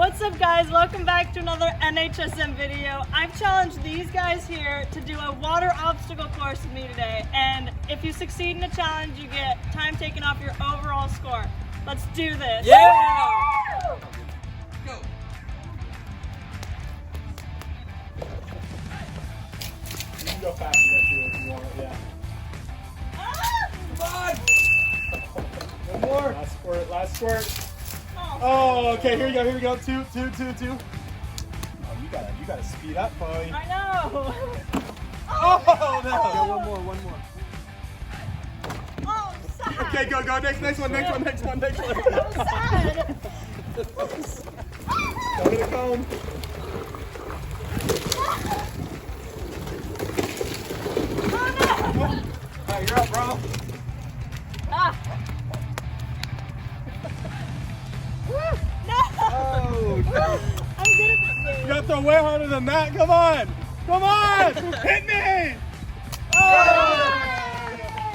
What's up, guys? Welcome back to another Nhsm video. I've challenged these guys here to do a water obstacle course with me today, and if you succeed in the challenge, you get time taken off your overall score. Let's do this. Yeah! Go. You can go faster if you want, yeah. Come on! One more. Last squirt. Oh, okay, here we go. Two. Oh, you gotta speed up, boy. I know. Oh, no. Go, one more. Oh, I'm sad. Okay, go. Next one. I'm sad. Go get a cone. Oh, no. Alright, you're up, bro. Oh, no. I'm good at this game. You gotta throw way harder than that. Come on. Hit me. Oh.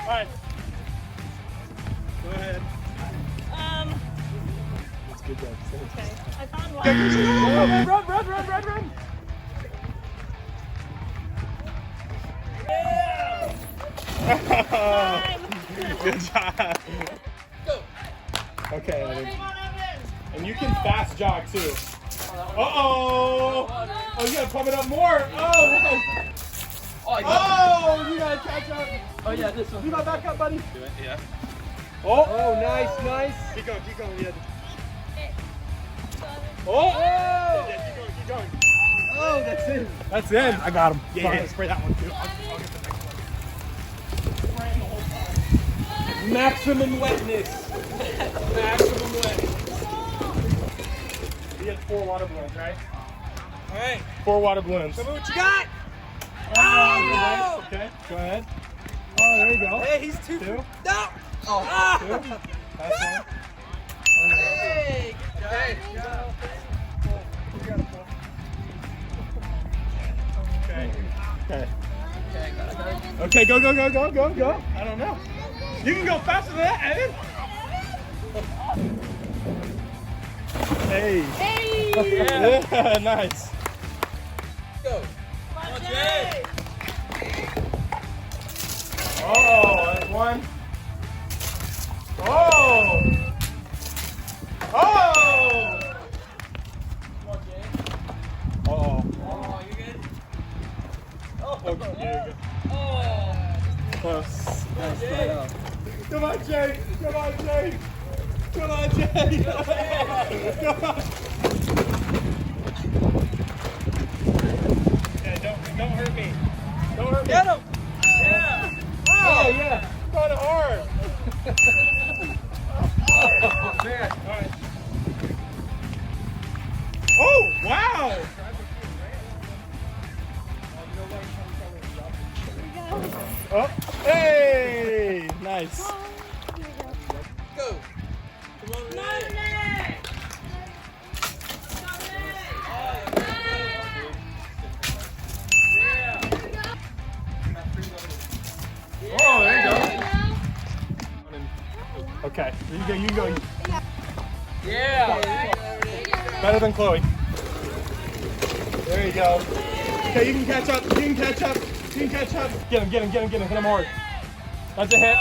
Alright. Go ahead. That's good, though. Okay, I found one. Run. Time. Good job. Go. Okay, Come Evan. on, Evan. And you can fast jog too. Uh-oh. Oh, you gotta pump it up more. Oh, you gotta catch up. Oh yeah, this one. You gotta back up, buddy. Do it, yeah. Oh, Nice. Keep going. Yeah. 8, 7, Oh. Yeah, keep going. Oh, that's it. That's in. I got him. Yeah. Spray that one too. I'll get the next one. Spraying the whole time. Maximum wetness. Maximum wetness. We had 4 water balloons, right? All right. 4 water balloons. Show me what you got. Oh, okay, go ahead. Oh, there you go. Hey, he's two. 2. No. 2. That's one. Hey, good job. Okay, go. I don't know. You can go faster than that, Evan. Hey. Yeah, nice. Go. Come on, Jay. Oh, that's one. Oh. Uh-oh. Oh, you good? Okay, yeah, you're good. Oh. Close. Jay. Come on, Jay. Come on. Come on. Yeah, don't hurt me. Get him. Yeah. Oh, yeah. Kind of hard. Oh, man. All right. Oh, wow. Oh, hey, nice. Go. Come on, Renee. Oh, there you go. Okay, you go. Yeah. Better than Chloe. There you go. Okay, you can catch up. Get him. Hit him hard. That's a hit.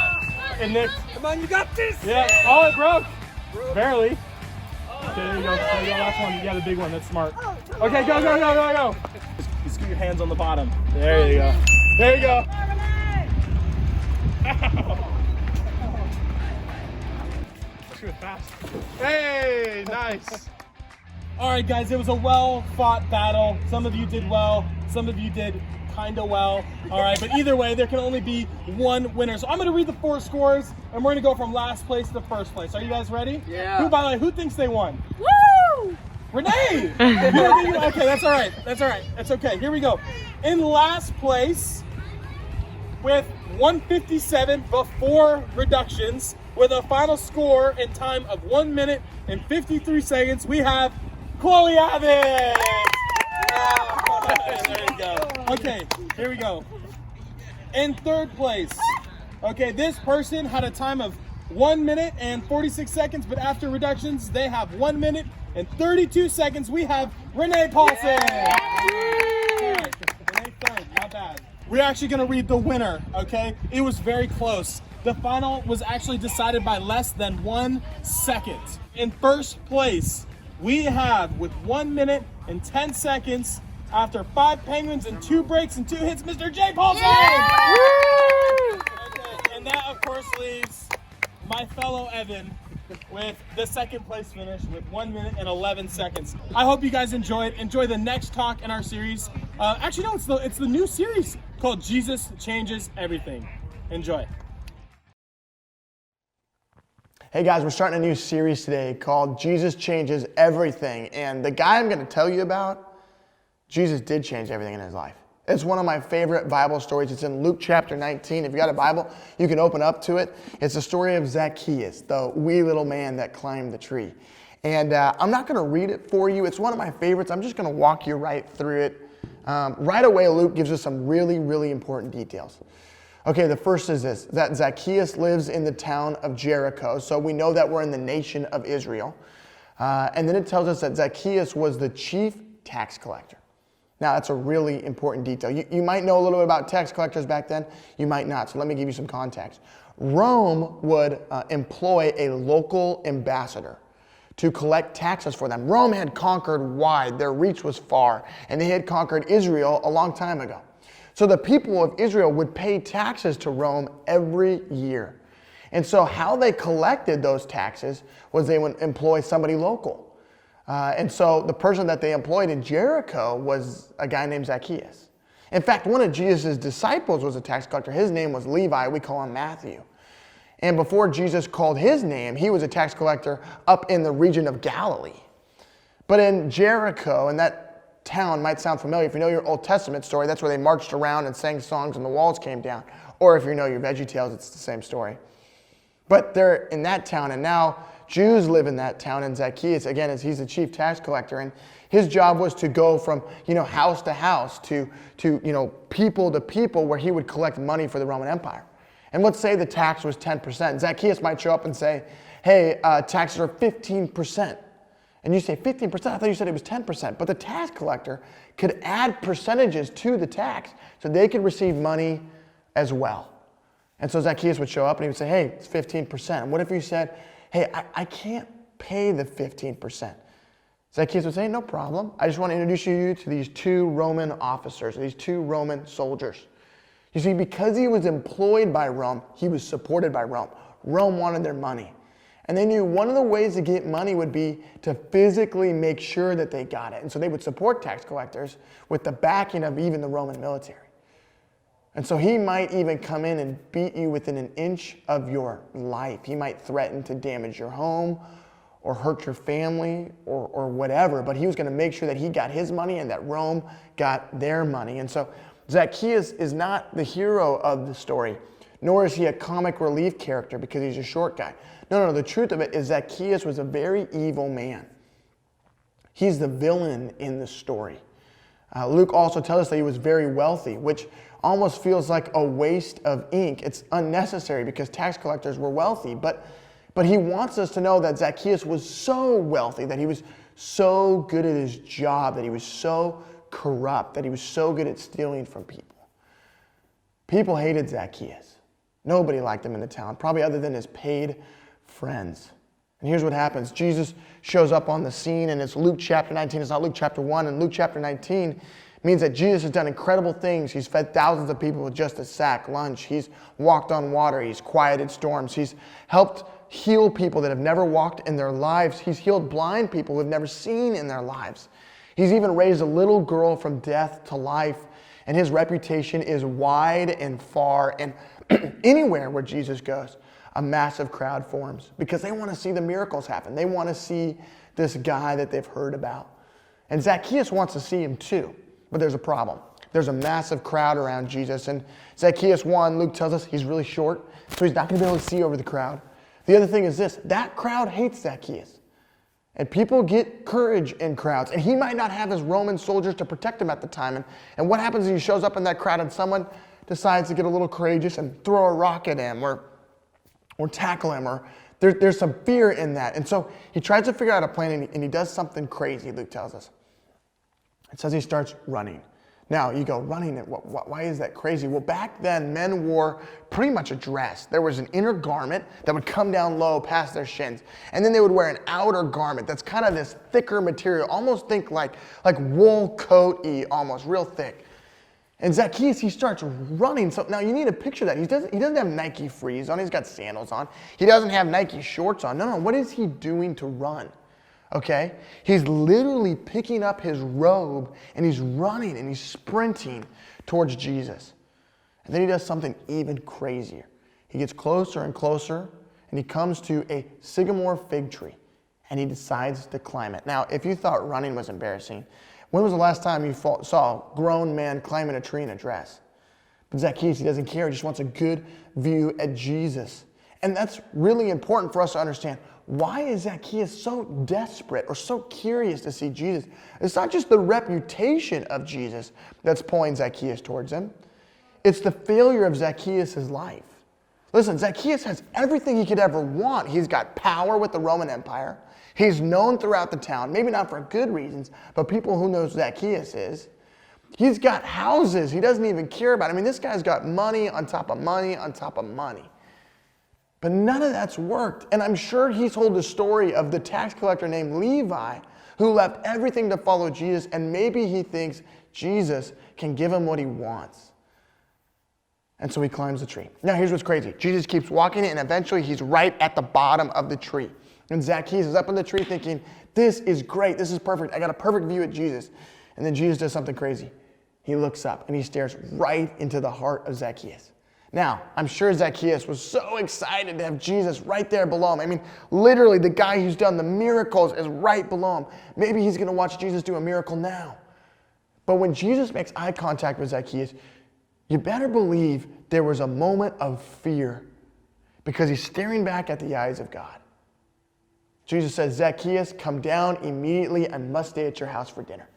And Nick. Come on, you got this. Yeah. Oh, it broke. Barely. Okay, there you go. Last one. Yeah, the big one. That's smart. Okay, go. Just scoot your hands on the bottom. There you go. She was fast. Hey, nice. All right, guys, it was a well-fought battle. Some of you did well. Some of you did kind of well. All right, but either way, there can only be one winner. So I'm going to read the 4 scores, and we're going to go from last place to first place. Are you guys ready? Yeah. Who, by the way, who thinks they won? Woo! Renee! You don't think you- okay, that's all right. That's okay. Here we go. In last place, with 157 before reductions, with a final score in time of 1 minute and 53 seconds, we have Chloe Evans! There you go. Okay, here we go. In third place, okay, this person had a time of 1 minute and 46 seconds, but after reductions, they have 1 minute and 32 seconds. We have Renee Paulson. Renee third, not bad. We're actually gonna read the winner, okay? It was very close. The final was actually decided by less than 1 second. In first place, we have, with 1 minute and 10 seconds, after 5 penguins and 2 breaks and 2 hits, Mr. J. Paulson! Okay, and that, of course, leaves my fellow Evan with the second place finish with 1 minute and 11 seconds. I hope you guys enjoyed. Enjoy the next talk in our series. Actually, no, it's the new series called Jesus Changes Everything. Enjoy. Hey guys, we're starting a new series today called Jesus Changes Everything. And the guy I'm going to tell you about, Jesus did change everything in his life. It's one of my favorite Bible stories. It's in Luke chapter 19. If you got a Bible, you can open up to it. It's the story of Zacchaeus, the wee little man that climbed the tree. And I'm not going to read it for you. It's one of my favorites. I'm just going to walk you right through it. Right away, Luke gives us some really, really important details. Okay, the first is this, that Zacchaeus lives in the town of Jericho. So we know that we're in the nation of Israel. And then it tells us that Zacchaeus was the chief tax collector. Now, that's a really important detail. You might know a little bit about tax collectors back then. You might not. So let me give you some context. Rome would employ a local ambassador to collect taxes for them. Rome had conquered wide. Their reach was far. And they had conquered Israel a long time ago. So the people of Israel would pay taxes to Rome every year. And so how they collected those taxes was they would employ somebody local. And so the person that they employed in Jericho was a guy named Zacchaeus. In fact, one of Jesus' disciples was a tax collector. His name was Levi. We call him Matthew. And before Jesus called his name, he was a tax collector up in the region of Galilee. But in Jericho, and that town might sound familiar. If you know your Old Testament story, that's where they marched around and sang songs and the walls came down. Or if you know your VeggieTales, it's the same story. But they're in that town, and now Jews live in that town, and Zacchaeus, again, he's the chief tax collector, and his job was to go from, house to house to people to people where he would collect money for the Roman Empire. And let's say the tax was 10%. Zacchaeus might show up and say, hey, taxes are 15%. And you say 15%, I thought you said it was 10%. But the tax collector could add percentages to the tax so they could receive money as well. And so Zacchaeus would show up and he would say, hey, it's 15%. And what if you said, hey, I can't pay the 15%? Zacchaeus would say, no problem. I just want to introduce you to these 2 Roman officers, these 2 Roman soldiers. You see, because he was employed by Rome, he was supported by Rome. Rome wanted their money. And they knew one of the ways to get money would be to physically make sure that they got it. And so they would support tax collectors with the backing of even the Roman military. And so he might even come in and beat you within an inch of your life. He might threaten to damage your home or hurt your family or whatever. But he was going to make sure that he got his money and that Rome got their money. And so Zacchaeus is not the hero of the story, nor is he a comic relief character because he's a short guy. No, the truth of it is Zacchaeus was a very evil man. He's the villain in the story. Luke also tells us that he was very wealthy, which almost feels like a waste of ink. It's unnecessary because tax collectors were wealthy, but he wants us to know that Zacchaeus was so wealthy, that he was so good at his job, that he was so corrupt, that he was so good at stealing from people. People hated Zacchaeus. Nobody liked him in the town, probably other than his paid friends. And here's what happens. Jesus shows up on the scene, and it's Luke chapter 19. It's not Luke chapter 1. And Luke chapter 19 means that Jesus has done incredible things. He's fed thousands of people with just a sack lunch. He's walked on water. He's quieted storms. He's helped heal people that have never walked in their lives. He's healed blind people who have never seen in their lives. He's even raised a little girl from death to life. And his reputation is wide and far. And anywhere where Jesus goes, a massive crowd forms because they want to see the miracles happen. They want to see this guy that they've heard about. And Zacchaeus wants to see him too, but there's a problem. There's a massive crowd around Jesus, and Zacchaeus, Luke tells us he's really short, so he's not going to be able to see over the crowd. The other thing is this, that crowd hates Zacchaeus. And people get courage in crowds, and he might not have his Roman soldiers to protect him at the time. And what happens if he shows up in that crowd and someone decides to get a little courageous and throw a rock at him, or tackle him, or there's some fear in that. And so he tries to figure out a plan, and he does something crazy, Luke tells us. It says he starts running. Now, you go, running, why is that crazy? Well, back then, men wore pretty much a dress. There was an inner garment that would come down low past their shins. And then they would wear an outer garment that's kind of this thicker material. Almost think like wool coat-y, almost, real thick. And Zacchaeus, he starts running. So now you need to picture that. He doesn't have Nike Frees on. He's got sandals on. He doesn't have Nike shorts on. No. What is he doing to run? Okay? He's literally picking up his robe and he's running and he's sprinting towards Jesus. And then he does something even crazier. He gets closer and closer and he comes to a sycamore fig tree and he decides to climb it. Now, if you thought running was embarrassing, when was the last time you saw a grown man climbing a tree in a dress? But Zacchaeus, he doesn't care. He just wants a good view at Jesus. And that's really important for us to understand. Why is Zacchaeus so desperate or so curious to see Jesus? It's not just the reputation of Jesus that's pulling Zacchaeus towards him. It's the failure of Zacchaeus' life. Listen, Zacchaeus has everything he could ever want. He's got power with the Roman Empire. He's known throughout the town, maybe not for good reasons, but people who know Zacchaeus is. He's got houses he doesn't even care about. I mean, this guy's got money on top of money on top of money. But none of that's worked. And I'm sure he's told the story of the tax collector named Levi who left everything to follow Jesus, and maybe he thinks Jesus can give him what he wants. And so he climbs the tree. Now here's what's crazy. Jesus keeps walking and eventually he's right at the bottom of the tree. And Zacchaeus is up in the tree thinking, this is great, this is perfect, I got a perfect view at Jesus. And then Jesus does something crazy. He looks up and he stares right into the heart of Zacchaeus. Now, I'm sure Zacchaeus was so excited to have Jesus right there below him. I mean, literally the guy who's done the miracles is right below him. Maybe he's going to watch Jesus do a miracle now. But when Jesus makes eye contact with Zacchaeus, you better believe there was a moment of fear because he's staring back at the eyes of God. Jesus says, Zacchaeus, come down immediately. I must stay at your house for dinner.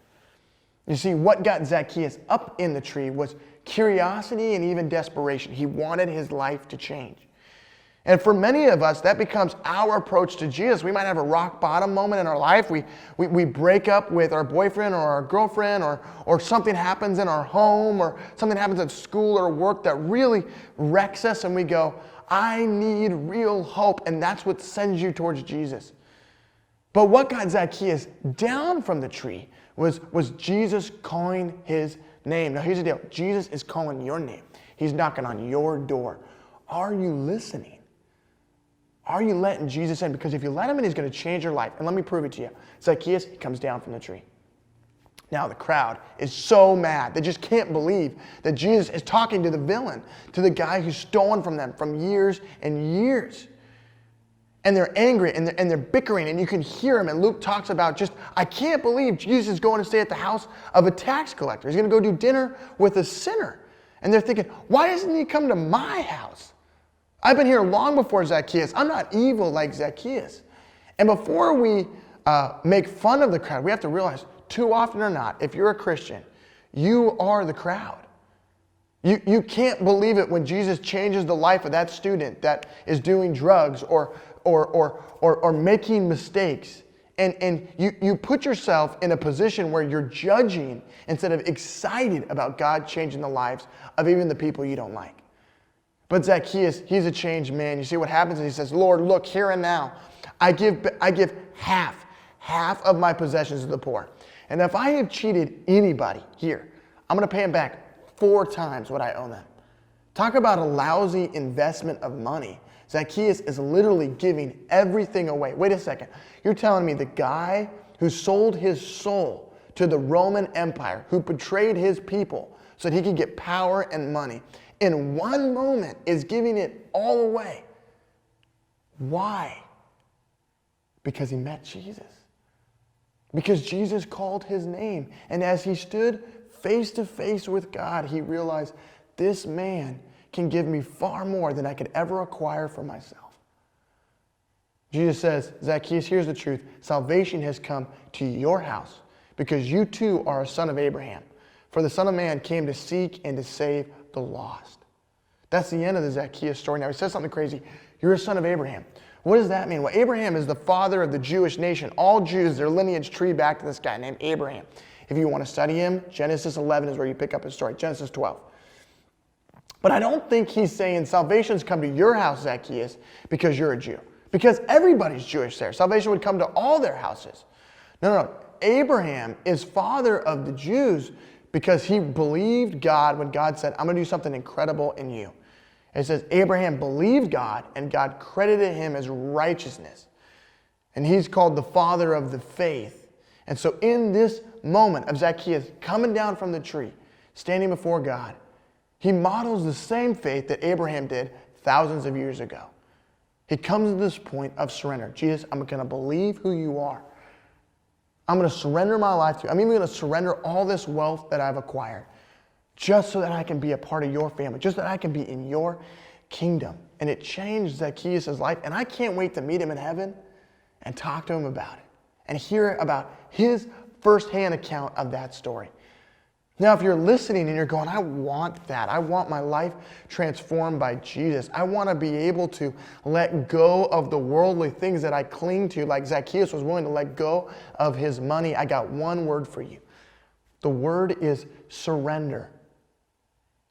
You see, what got Zacchaeus up in the tree was curiosity and even desperation. He wanted his life to change. And for many of us, that becomes our approach to Jesus. We might have a rock bottom moment in our life. We break up with our boyfriend or our girlfriend, or something happens in our home, or something happens at school or work that really wrecks us, and we go, I need real hope. And that's what sends you towards Jesus. But what got Zacchaeus down from the tree was Jesus calling his name. Now here's the deal. Jesus is calling your name. He's knocking on your door. Are you listening? Are you letting Jesus in? Because if you let him in, he's going to change your life. And let me prove it to you. Zacchaeus, he comes down from the tree. Now the crowd is so mad. They just can't believe that Jesus is talking to the villain, to the guy who's stolen from them from years and years. And they're angry and they're bickering, and you can hear him. And Luke talks about just, I can't believe Jesus is going to stay at the house of a tax collector. He's going to go do dinner with a sinner. And they're thinking, why doesn't he come to my house? I've been here long before Zacchaeus. I'm not evil like Zacchaeus. And before we make fun of the crowd, we have to realize, too often or not, if you're a Christian, you are the crowd. You can't believe it when Jesus changes the life of that student that is doing drugs or making mistakes. And you put yourself in a position where you're judging instead of excited about God changing the lives of even the people you don't like. But Zacchaeus, he's a changed man. You see what happens is he says, Lord, look, here and now, I give half of my possessions to the poor. And if I have cheated anybody here, I'm going to pay them back 4 times what I owe them. Talk about a lousy investment of money. Zacchaeus is literally giving everything away. Wait a second. You're telling me the guy who sold his soul to the Roman Empire, who betrayed his people so that he could get power and money, in one moment is giving it all away. Why? Because he met Jesus. Because Jesus called his name. And as he stood face to face with God, he realized this man can give me far more than I could ever acquire for myself. Jesus says, Zacchaeus, here's the truth. Salvation has come to your house because you too are a son of Abraham. For the Son of Man came to seek and to save the lost. That's the end of the Zacchaeus story. Now he says something crazy. You're a son of Abraham. What does that mean? Well, Abraham is the father of the Jewish nation. All Jews, their lineage tree back to this guy named Abraham. If you want to study him, Genesis 11 is where you pick up his story, Genesis 12. But I don't think he's saying salvation's come to your house, Zacchaeus, because you're a Jew. Because everybody's Jewish there. Salvation would come to all their houses. No. Abraham is father of the Jews because he believed God when God said, I'm going to do something incredible in you. It says Abraham believed God and God credited him as righteousness. And he's called the father of the faith. And so in this moment of Zacchaeus coming down from the tree, standing before God, he models the same faith that Abraham did thousands of years ago. He comes to this point of surrender. Jesus, I'm going to believe who you are. I'm going to surrender my life to you. I'm even going to surrender all this wealth that I've acquired just so that I can be a part of your family, just so that I can be in your kingdom. And it changed Zacchaeus' life. And I can't wait to meet him in heaven and talk to him about it and hear about his firsthand account of that story. Now, if you're listening and you're going, I want that. I want my life transformed by Jesus. I want to be able to let go of the worldly things that I cling to, like Zacchaeus was willing to let go of his money. I got one word for you. The word is surrender.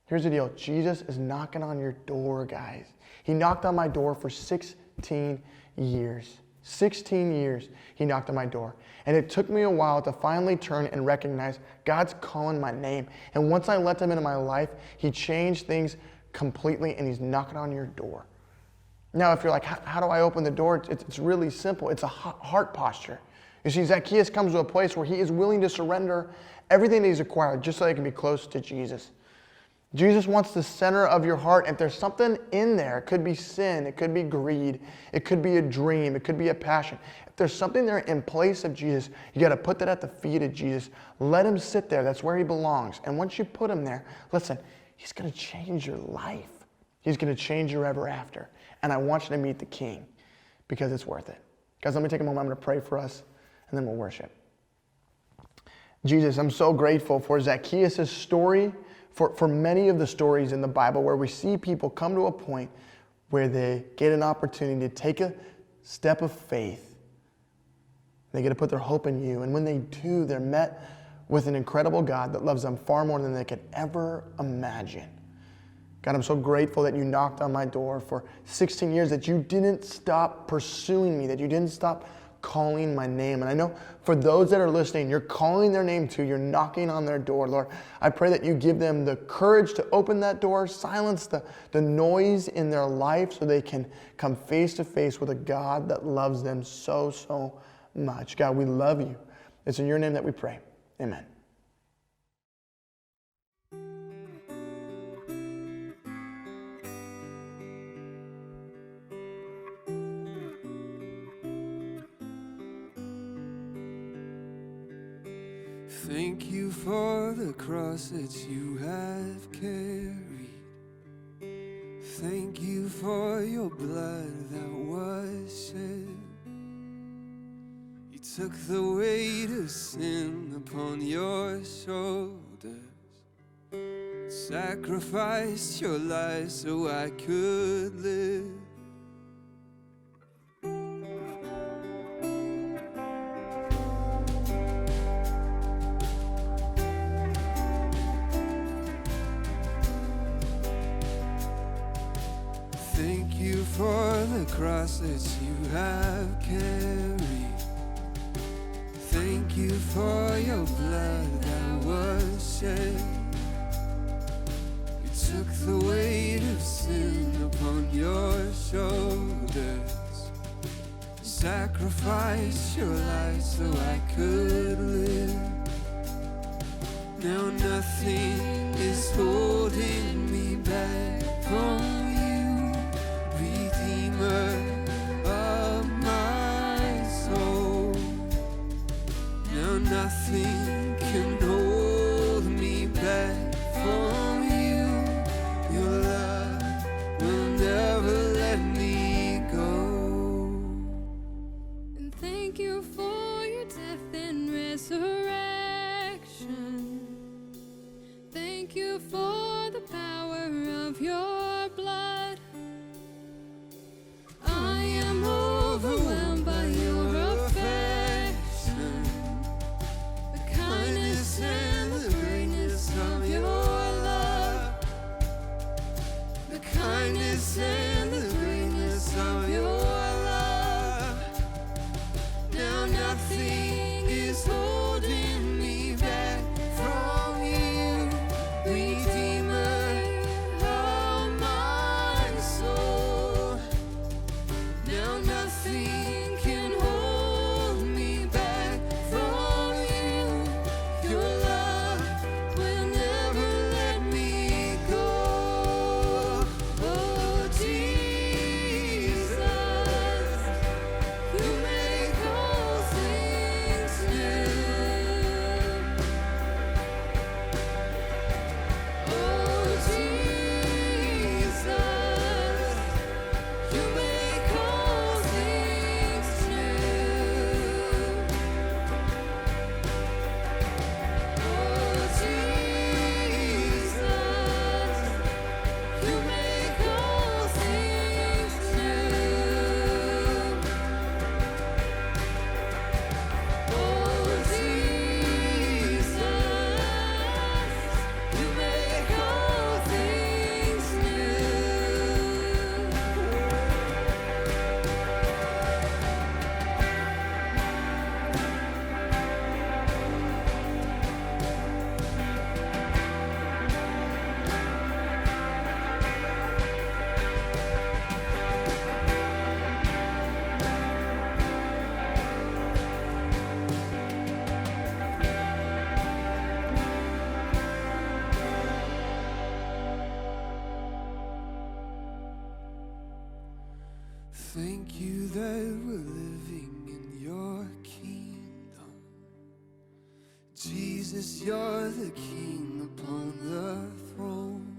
Here's the deal. Jesus is knocking on your door, guys. He knocked on my door for 16 years. 16 years he knocked on my door. And it took me a while to finally turn and recognize God's calling my name. And once I let him into my life, he changed things completely and he's knocking on your door. Now, if you're like, how do I open the door? It's really simple. It's a heart posture. You see, Zacchaeus comes to a place where he is willing to surrender everything that he's acquired just so he can be close to Jesus. Jesus wants the center of your heart. If there's something in there, it could be sin, it could be greed, it could be a dream, it could be a passion. If there's something there in place of Jesus, you got to put that at the feet of Jesus. Let him sit there. That's where he belongs. And once you put him there, listen, he's going to change your life. He's going to change your ever after. And I want you to meet the King because it's worth it. Guys, let me take a moment. I'm going to pray for us and then we'll worship. Jesus, I'm so grateful for Zacchaeus' story, for many of the stories in the Bible where we see people come to a point where they get an opportunity to take a step of faith. They get to put their hope in you. And when they do, they're met with an incredible God that loves them far more than they could ever imagine. God, I'm so grateful that you knocked on my door for 16 years, that you didn't stop pursuing me, that you didn't stop calling my name. And I know for those that are listening, you're calling their name too. You're knocking on their door. Lord, I pray that you give them the courage to open that door, silence the noise in their life so they can come face to face with a God that loves them so, so much. God, we love you. It's in your name that we pray. Amen. Thank you for the cross that you have carried. Thank you for your blood that was shed. You took the weight of sin upon your shoulders, sacrificed your life so I could live. Thank you for the cross that you have carried. Thank you for your blood that was shed. You took the weight of sin upon your shoulders, sacrificed your life so I could live. Now nothing is holding me back from of my soul. Now nothing can hold me back from you. Your love will never let me go. And thank you for your death and resurrection. Thank you for the power of your blood. nothing can hold me back from you. Your love will never let me go. Oh, Jesus, you make all things new. Oh, Jesus, you make all things new. Oh, Jesus, you make all things new. Oh, Jesus, you make all things new. Thank you that we're living in your kingdom. Jesus, you're the king upon the throne.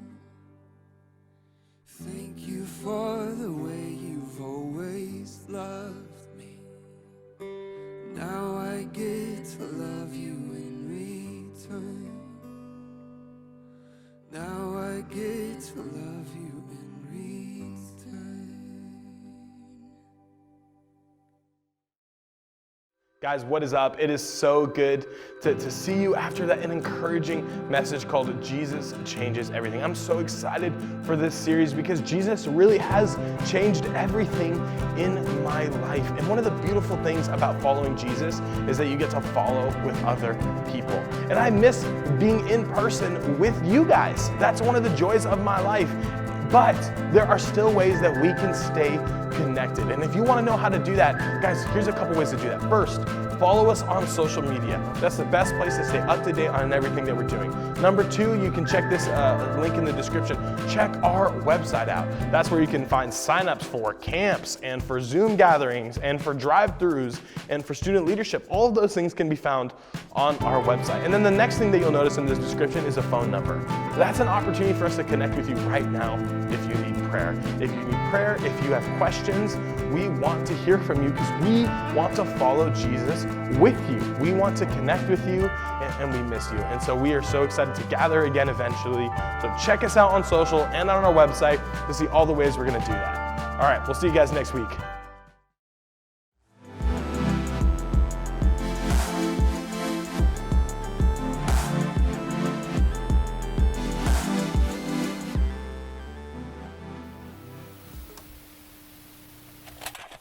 Thank you for the way you've always loved me. Now I get to love you in return. Now I get to love you in return. Guys, what is up? It is so good to see you after that an encouraging message called Jesus Changes Everything. I'm so excited for this series because Jesus really has changed everything in my life. And one of the beautiful things about following Jesus is that you get to follow with other people. And I miss being in person with you guys. That's one of the joys of my life. But there are still ways that we can stay connected. And if you want to know how to do that, guys, here's a couple ways to do that. First, follow us on social media. That's the best place to stay up to date on everything that we're doing. Number two, you can check this link in the description. Check our website out. That's where you can find signups for camps and for Zoom gatherings and for drive-thrus and for student leadership. All of those things can be found on our website. And then the next thing that you'll notice in this description is a phone number. That's an opportunity for us to connect with you right now if you need prayer. If you need prayer, if you have questions, we want to hear from you because we want to follow Jesus with you. We want to connect with you and we miss you. And so we are so excited to gather again eventually. So check us out on social and on our website to see all the ways we're going to do that. All right, we'll see you guys next week.